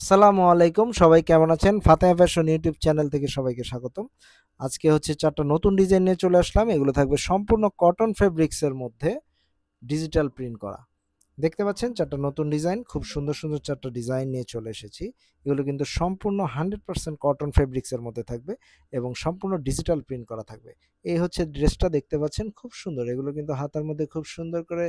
আসসালামু আলাইকুম, সবাই কেমন আছেন? ফাতেমা ফ্যাশন ইউটিউব চ্যানেল থেকে সবাইকে স্বাগতম। আজকে হচ্ছে ৪ টা নতুন ডিজাইন নিয়ে চলে আসলাম। এগুলো থাকবে সম্পূর্ণ কটন ফেব্রিক্স এর মধ্যে ডিজিটাল প্রিন্ট করা। দেখতে পাচ্ছেন ৪ টা নতুন ডিজাইন, খুব সুন্দর, সুন্দর ৪ টা ডিজাইন নিয়ে চলে এসেছি। এগুলো কিন্তু সম্পূর্ণ 100% কটন ফেব্রিক্স এর মধ্যে থাকবে এবং সম্পূর্ণ ডিজিটাল প্রিন্ট করা থাকবে। এই হচ্ছে ড্রেসটা দেখতে পাচ্ছেন, খুব সুন্দর। এগুলো কিন্তু হাতার মধ্যে খুব সুন্দর করে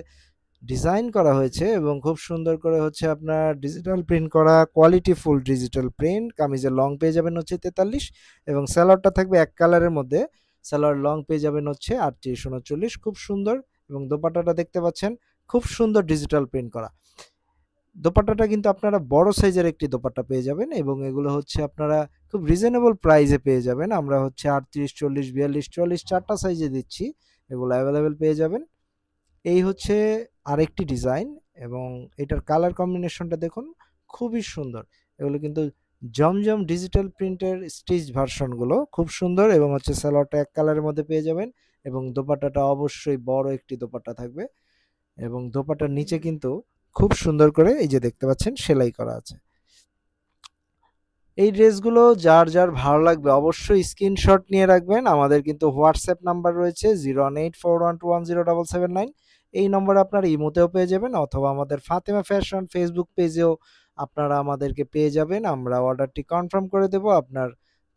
ডিজাইন করা হয়েছে এবং খুব সুন্দর করে হচ্ছে আপনার ডিজিটাল প্রিন্ট করা, কোয়ালিটি ফুল ডিজিটাল প্রিন্ট। কামিজের লং পেয়ে যাবেন হচ্ছে 43 এবং সালোয়ারটা থাকবে এক কালারের মধ্যে। সালোয়ার লং পেয়ে যাবেন হচ্ছে 38 39, খুব সুন্দর। এবং দোপাট্টাটা দেখতে পাচ্ছেন, খুব সুন্দর ডিজিটাল প্রিন্ট করা। দোপাট্টাটা কিন্তু আপনারা বড় সাইজের একটি দোপাট্টা পেয়ে যাবেন এবং এগুলো হচ্ছে আপনারা খুব রিজনেবল প্রাইসে পেয়ে যাবেন। আমরা হচ্ছে 38 40 42 44 4টা সাইজে দিচ্ছি। এগুলো অ্যাভেলেবেল পেয়ে যাবেন। এই হচ্ছে আরেকটি ডিজাইন এবং এটার কালার কম্বিনেশনটা দেখুন, খুবই সুন্দর। এগুলো কিন্তু জমজম ডিজিটাল প্রিন্টের স্টিচ ভার্সনগুলো খুব সুন্দর এবং হচ্ছে সালোয়ারটা এক কালারের মধ্যে পেয়ে যাবেন এবং দোপাট্টাটা অবশ্যই বড় একটি দোপাট্টা থাকবে এবং দোপাট্টার নিচে কিন্তু খুব সুন্দর করে এই যে দেখতে পাচ্ছেন সেলাই করা আছে। এই ড্রেসগুলো যার ভালো লাগবে অবশ্যই স্ক্রিনশট নিয়ে রাখবেন। আমাদের কিন্তু হোয়াটসঅ্যাপ নাম্বার রয়েছে 01841210779। এই নম্বরে আপনারা ইমোতেও পেয়ে যাবেন অথবা আমাদের ফাতেমা ফ্যাশন ফেসবুক পেজেও আপনারা আমাদেরকে পেয়ে যাবেন। আমরা অর্ডারটি কনফার্ম করে দেব আপনার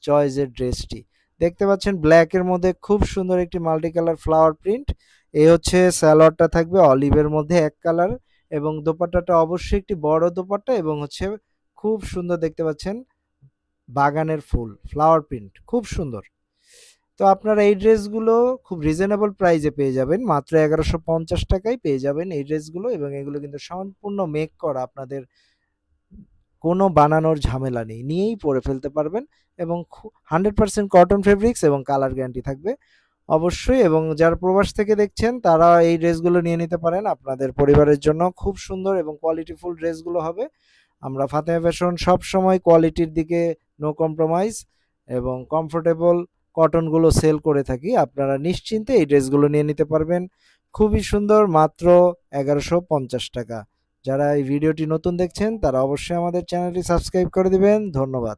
চয়েসের ড্রেসটি। দেখতে পাচ্ছেন ব্ল্যাকের মধ্যে খুব সুন্দর একটি মাল্টি কালার ফ্লাওয়ার প্রিন্ট। এই হচ্ছে সালোয়ারটা থাকবে অলিভের মধ্যে এক কালার এবং দোপাট্টাটা অবশ্যই একটি বড় দোপাট্টা এবং হচ্ছে খুব সুন্দর দেখতে পাচ্ছেন বাগানের ফুল ফ্লাওয়ার প্রিন্ট খুব সুন্দর। তো আপনারা এই ড্রেসগুলো খুব রিজনেবল প্রাইসে পেয়ে যাবেন, মাত্র 1150 টাকায় পেয়ে যাবেন এই ড্রেসগুলো এবং এগুলো কিন্তু সম্পূর্ণ মেক করা, আপনাদের কোনো বানানোর ঝামেলা নেই, নিয়েই পরে ফেলতে পারবেন এবং 100% কটন ফেব্রিক্স এবং কালার গ্যারান্টি থাকবে অবশ্যই। এবং যারা প্রবাস থেকে দেখছেন তারা এই ড্রেসগুলো নিয়ে নিতে পারেন আপনাদের পরিবারের জন্য। খুব সুন্দর এবং কোয়ালিটিফুল ড্রেসগুলো হবে। আমরা ফাতেমা ফ্যাশন সবসময় কোয়ালিটির দিকে নো কম্প্রোমাইজ এবং কমফোর্টেবল কটনগুলো সেল করে থাকি। আপনারা নিশ্চিন্তে এই ড্রেসগুলো নিয়ে নিতে পারবেন, খুবই সুন্দর, মাত্র 1150 টাকা। যারা এই ভিডিওটি নতুন দেখছেন তারা অবশ্যই আমাদের চ্যানেলটি সাবস্ক্রাইব করে দিবেন। ধন্যবাদ।